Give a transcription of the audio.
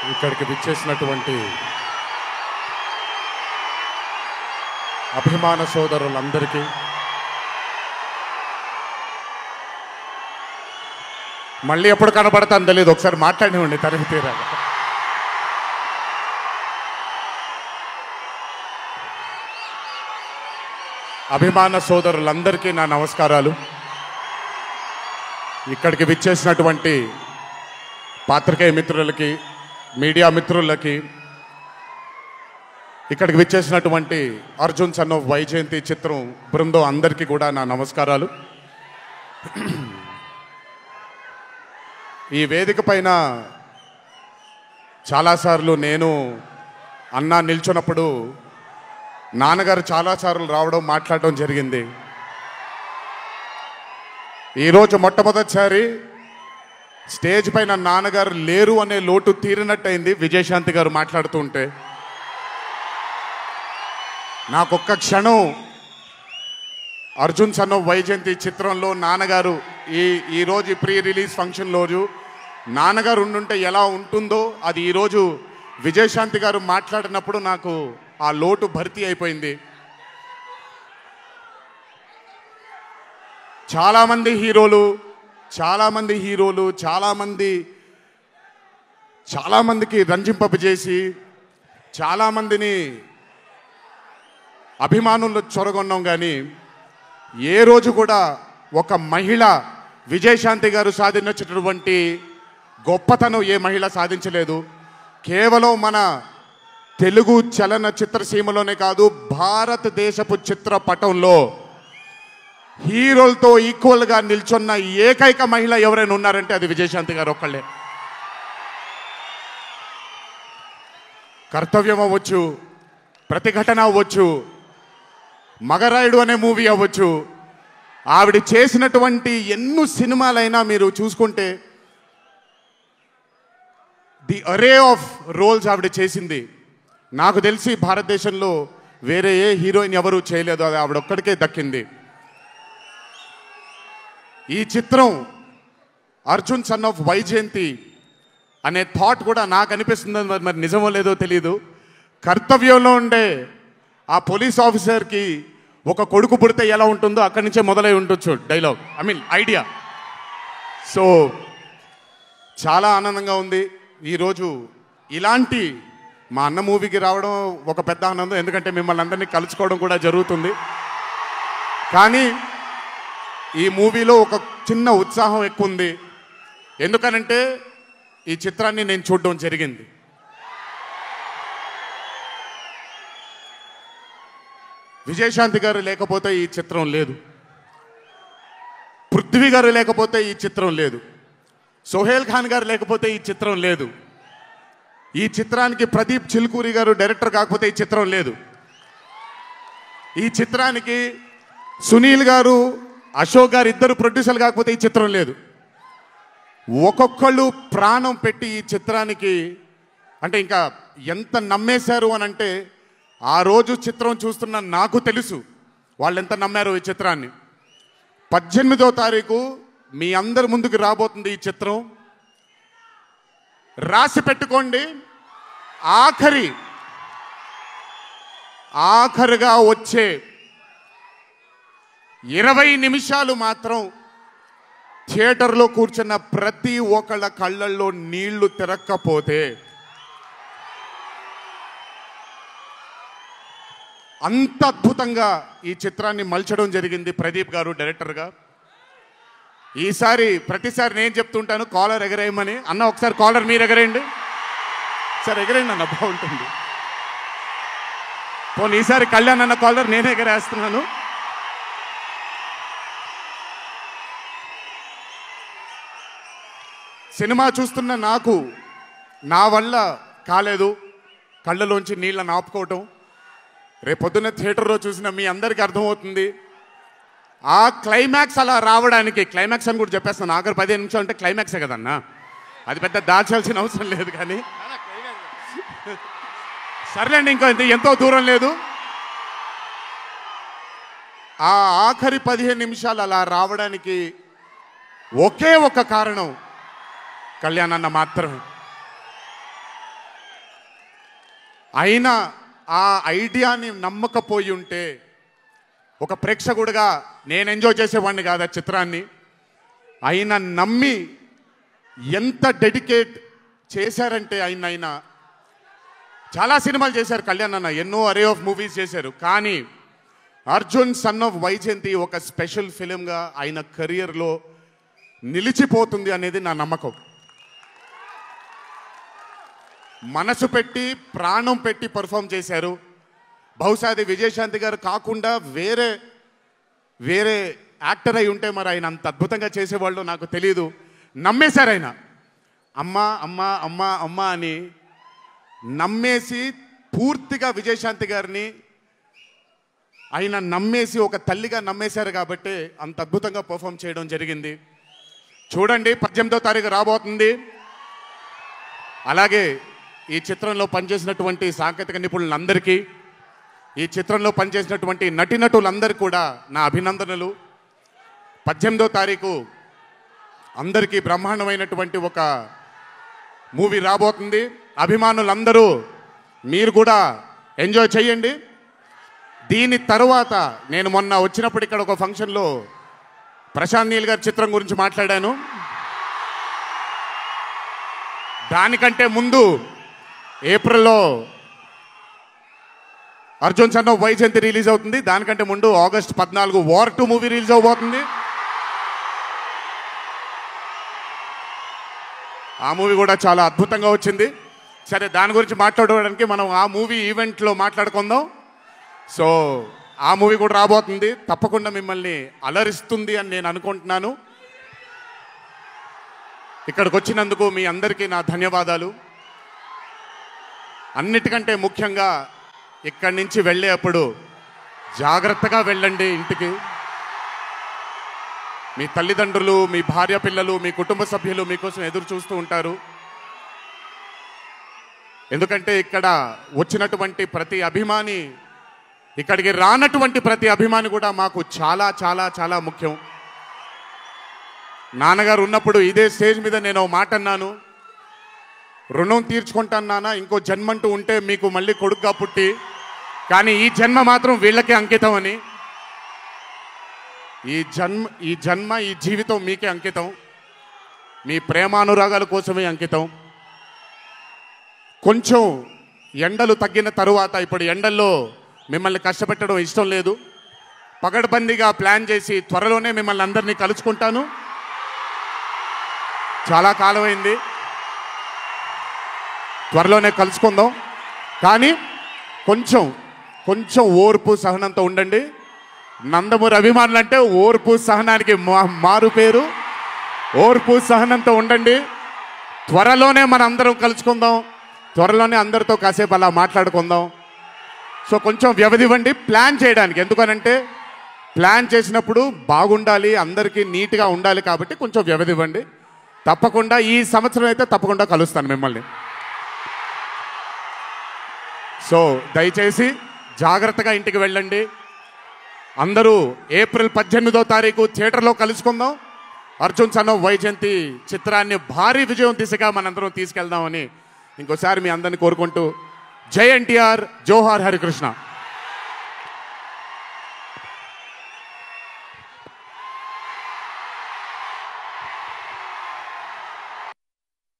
ఇక్కడికి విచ్చేసినటువంటి అభిమాన సోదరులందరికీ మళ్ళీ ఎప్పుడు కనబడతాను తెలియదు, ఒకసారి మాట్లాడివ్వండి తనిఖీ తీరాగా. అభిమాన సోదరులందరికీ నా నమస్కారాలు. ఇక్కడికి విచ్చేసినటువంటి పాత్రికేయ మిత్రులకి, మీడియా మిత్రులకి, ఇక్కడికి విచ్చేసినటువంటి అర్జున్ సన్ ఆఫ్ వైజయంతి చిత్రం బృందం అందరికీ కూడా నా నమస్కారాలు. ఈ వేదిక పైన చాలాసార్లు నేను అన్నా నిల్చున్నప్పుడు నాన్నగారు చాలాసార్లు రావడం, మాట్లాడడం జరిగింది. ఈరోజు మొట్టమొదటిసారి స్టేజ్ పైన నాన్నగారు లేరు అనే లోటు తీరినట్టయింది విజయశాంతి గారు మాట్లాడుతుంటే. నాకొక్క క్షణం అర్జున్ సన్ ఆఫ్ వైజయంతి చిత్రంలో నాన్నగారు ఈరోజు ప్రీ రిలీజ్ ఫంక్షన్ రోజు నాన్నగారు ఉండుంటే ఎలా ఉంటుందో అది ఈరోజు విజయశాంతి గారు మాట్లాడినప్పుడు నాకు ఆ లోటు భర్తీ అయిపోయింది. చాలామంది హీరోలు చాలామందికి రంజింపజేసి చాలామందిని అభిమానులు చొరగొన్నాం, కానీ ఏ రోజు కూడా ఒక మహిళ విజయశాంతి గారు సాధించినటువంటి గొప్పతనం ఏ మహిళ సాధించలేదు. కేవలం మన తెలుగు చలన చిత్రసీమలోనే కాదు, భారతదేశపు చిత్రపటంలో హీరోలతో ఈక్వల్గా నిల్చున్న ఏకైక మహిళ ఎవరైనా ఉన్నారంటే అది విజయశాంతి గారు ఒక్కళ్ళే. కర్తవ్యం అవ్వచ్చు, ప్రతిఘటన అవ్వచ్చు, మగరాయుడు అనే మూవీ అవ్వచ్చు, ఆవిడ చేసినటువంటి ఎన్నో సినిమాలైనా మీరు చూసుకుంటే ది అరే ఆఫ్ రోల్స్ ఆవిడ చేసింది. నాకు తెలిసి భారతదేశంలో వేరే ఏ హీరోయిన్ ఎవరూ చేయలేదు, అది ఆవిడ ఒక్కడికే దక్కింది. ఈ చిత్రం అర్జున్ సన్ ఆఫ్ వైజయంతి అనే థాట్ కూడా నాకు అనిపిస్తుంది, మరి నిజమో లేదో తెలియదు. కర్తవ్యంలో ఉండే ఆ పోలీస్ ఆఫీసర్కి ఒక కొడుకు పుడితే ఎలా ఉంటుందో అక్కడి నుంచే మొదలై ఉండొచ్చు డైలాగ్, ఐడియా. సో చాలా ఆనందంగా ఉంది ఈరోజు ఇలాంటి మా అన్న మూవీకి రావడం ఒక పెద్ద ఆనందం, ఎందుకంటే మిమ్మల్ని అందరినీ కలుసుకోవడం కూడా జరుగుతుంది. కానీ ఈ మూవీలో ఒక చిన్న ఉత్సాహం ఎక్కువ ఉంది, ఎందుకనంటే ఈ చిత్రాన్ని నేను చూడడం జరిగింది. విజయశాంతి గారు లేకపోతే ఈ చిత్రం లేదు, పృథ్వీ గారు లేకపోతే ఈ చిత్రం లేదు, సోహేల్ ఖాన్ గారు లేకపోతే ఈ చిత్రం లేదు, ఈ చిత్రానికి ప్రదీప్ చిల్కూరి గారు డైరెక్టర్ కాకపోతే ఈ చిత్రం లేదు, ఈ చిత్రానికి సునీల్ గారు, అశోక్ గారు ఇద్దరు ప్రొడ్యూసర్లు కాకపోతే ఈ చిత్రం లేదు. ఒక్కొక్కళ్ళు ప్రాణం పెట్టి ఈ చిత్రానికి, అంటే ఇంకా ఎంత నమ్మేశారు అని అంటే, ఆ రోజు చిత్రం చూస్తున్న నాకు తెలుసు వాళ్ళు ఎంత నమ్మారు ఈ చిత్రాన్ని. 18వ తారీఖు మీ అందరి ముందుకు రాబోతుంది ఈ చిత్రం. రాసి పెట్టుకోండి, ఆఖరిగా వచ్చే 20 నిమిషాలు మాత్రం థియేటర్లో కూర్చున్న ప్రతి ఒక్కళ్ళ కళ్ళల్లో నీళ్లు తిరక్కపోతే, అంత అద్భుతంగా ఈ చిత్రాన్ని మలచడం జరిగింది ప్రదీప్ గారు డైరెక్టర్గా. ప్రతిసారి నేను చెప్తుంటాను కాలర్ ఎగరేయమని. అన్న ఒకసారి కాలర్ మీరు ఎగరేయండి సార్, ఎగరేయండి అన్న, బాగుంటుంది. పోనీ ఈసారి కళ్యాణ్ అన్న కాలర్ నేనే ఎగరేస్తున్నాను. సినిమా చూస్తున్న నాకు నా వల్ల కాలేదు కళ్ళలోంచి నీళ్ళని ఆపుకోవటం. రేపొద్దున్న థియేటర్లో చూసిన మీ అందరికీ అర్థమవుతుంది. ఆ క్లైమాక్స్ అలా రావడానికి, క్లైమాక్స్ అని కూడా చెప్పేస్తాను, ఆఖరి 15 నిమిషాలు అంటే క్లైమాక్సే కదన్నా, అది పెద్ద దాచాల్సిన అవసరం లేదు. కానీ సర్లేండి, ఎంతో దూరం లేదు. ఆ ఆఖరి 15 నిమిషాలు అలా రావడానికి ఒకే ఒక కారణం కళ్యాణ్ అన్న మాత్రమే. అయినా ఆ ఐడియాని నమ్మకపోయి ఉంటే ఒక ప్రేక్షకుడిగా నేను ఎంజాయ్ చేసేవాడిని కాదు ఆ చిత్రాన్ని. అయినా నమ్మి ఎంత డెడికేట్ చేశారంటే ఆయన చాలా సినిమాలు చేశారు కళ్యాణ్ అన్న, ఎన్నో అరే ఆఫ్ మూవీస్ చేశారు. కానీ అర్జున్ సన్ ఆఫ్ వైజయంతి ఒక స్పెషల్ ఫిలింగా ఆయన కెరియర్లో నిలిచిపోతుంది అనేది నా నమ్మకం. మనసు పెట్టి ప్రాణం పెట్టి పర్ఫామ్ చేశారు. బహుశా అది విజయశాంతి గారు కాకుండా వేరే యాక్టర్ అయి ఉంటే మరి ఆయన అంత అద్భుతంగా చేసేవాళ్ళు నాకు తెలియదు. నమ్మేశారు ఆయన. అమ్మా అమ్మా అమ్మా అమ్మా అని నమ్మేసి పూర్తిగా విజయశాంతి గారిని ఆయన నమ్మేసి ఒక తల్లిగా నమ్మేశారు కాబట్టి అంత అద్భుతంగా పర్ఫామ్ చేయడం జరిగింది. చూడండి 18వ తారీఖు రాబోతుంది. అలాగే ఈ చిత్రంలో పనిచేసినటువంటి సాంకేతిక నిపుణులందరికీ, ఈ చిత్రంలో పనిచేసినటువంటి నటీనటులందరికీ కూడా నా అభినందనలు. 18వ తారీఖు అందరికీ బ్రహ్మాండమైనటువంటి ఒక మూవీ రాబోతుంది. అభిమానులందరూ మీరు కూడా ఎంజాయ్ చేయండి. దీని తరువాత నేను మొన్న వచ్చినప్పుడు ఇక్కడ ఒక ఫంక్షన్లో ప్రశాంత్ నీల్ గారి చిత్రం గురించి మాట్లాడాను. దానికంటే ముందు ఏప్రిల్లో Arjun son of Vyjayanthi release అవుతుంది. దానికంటే ముందు ఆగస్ట్ 14 వార్ 2 మూవీ రిలీజ్ అవబోతుంది. ఆ మూవీ కూడా చాలా అద్భుతంగా వచ్చింది. సరే, దాని గురించి మాట్లాడడానికి మనం ఆ మూవీ ఈవెంట్లో మాట్లాడుకుందాం. సో ఆ మూవీ కూడా రాబోతుంది. తప్పకుండా మిమ్మల్ని అలరిస్తుంది అని నేను అనుకుంటున్నాను. ఇక్కడికి వచ్చినందుకు మీ అందరికీ నా ధన్యవాదాలు. అన్నిటికంటే ముఖ్యంగా ఇక్కడి నుంచి వెళ్ళేటప్పుడు జాగ్రత్తగా వెళ్ళండి ఇంటికి. మీ తల్లిదండ్రులు, మీ భార్య పిల్లలు, మీ కుటుంబ సభ్యులు మీకోసం ఎదురు చూస్తూ ఉంటారు. ఎందుకంటే ఇక్కడ వచ్చినటువంటి ప్రతి అభిమాని, ఇక్కడికి రానటువంటి ప్రతి అభిమాని కూడా మాకు చాలా చాలా చాలా ముఖ్యం. నాన్నగారు ఉన్నప్పుడు ఇదే స్టేజ్ మీద నేను మాట అన్నాను, రుణం తీర్చుకుంటాను నాన్న, ఇంకో జన్మంటూ ఉంటే మీకు మళ్ళీ కొడుకుగా పుట్టి, కానీ ఈ జన్మ మాత్రం వీళ్ళకే అంకితం అని. ఈ జన్మ ఈ జీవితం మీకే అంకితం, మీ ప్రేమానురాగాల కోసమే అంకితం. కొంచెం ఎండలు తగ్గిన తరువాత, ఇప్పుడు ఎండల్లో మిమ్మల్ని కష్టపెట్టడం ఇష్టం లేదు, పగడ్బందీగా ప్లాన్ చేసి త్వరలోనే మిమ్మల్ని అందరినీ కలుసుకుంటాను. చాలా కాలమైంది, త్వరలోనే కలుసుకుందాం. కానీ కొంచెం ఓర్పు సహనంతో ఉండండి. నందమూరి అభిమానులు అంటే ఓర్పు సహనానికి మారు పేరు. ఓర్పు సహనంతో ఉండండి. త్వరలోనే మన అందరం కలుసుకుందాం, త్వరలోనే అందరితో కాసేపు అలా మాట్లాడుకుందాం. సో కొంచెం వ్యవధి ఇవ్వండి ప్లాన్ చేయడానికి. ఎందుకనంటే ప్లాన్ చేసినప్పుడు బాగుండాలి, అందరికీ నీట్గా ఉండాలి, కాబట్టి కొంచెం వ్యవధి ఇవ్వండి. తప్పకుండా ఈ సంవత్సరం అయితే తప్పకుండా కలుస్తాను మిమ్మల్ని. సో దయచేసి జాగ్రత్తగా ఇంటికి వెళ్ళండి. అందరూ ఏప్రిల్ 18వ తారీఖు థియేటర్లో కలుసుకుందాం. అర్జున్ సన్ ఆఫ్ వైజయంతి చిత్రాన్ని భారీ విజయం దిశగా మనందరం తీసుకెళ్దామని ఇంకోసారి మీ అందరిని కోరుకుంటూ, జై ఎన్టీఆర్, జోహార్ హరికృష్ణ.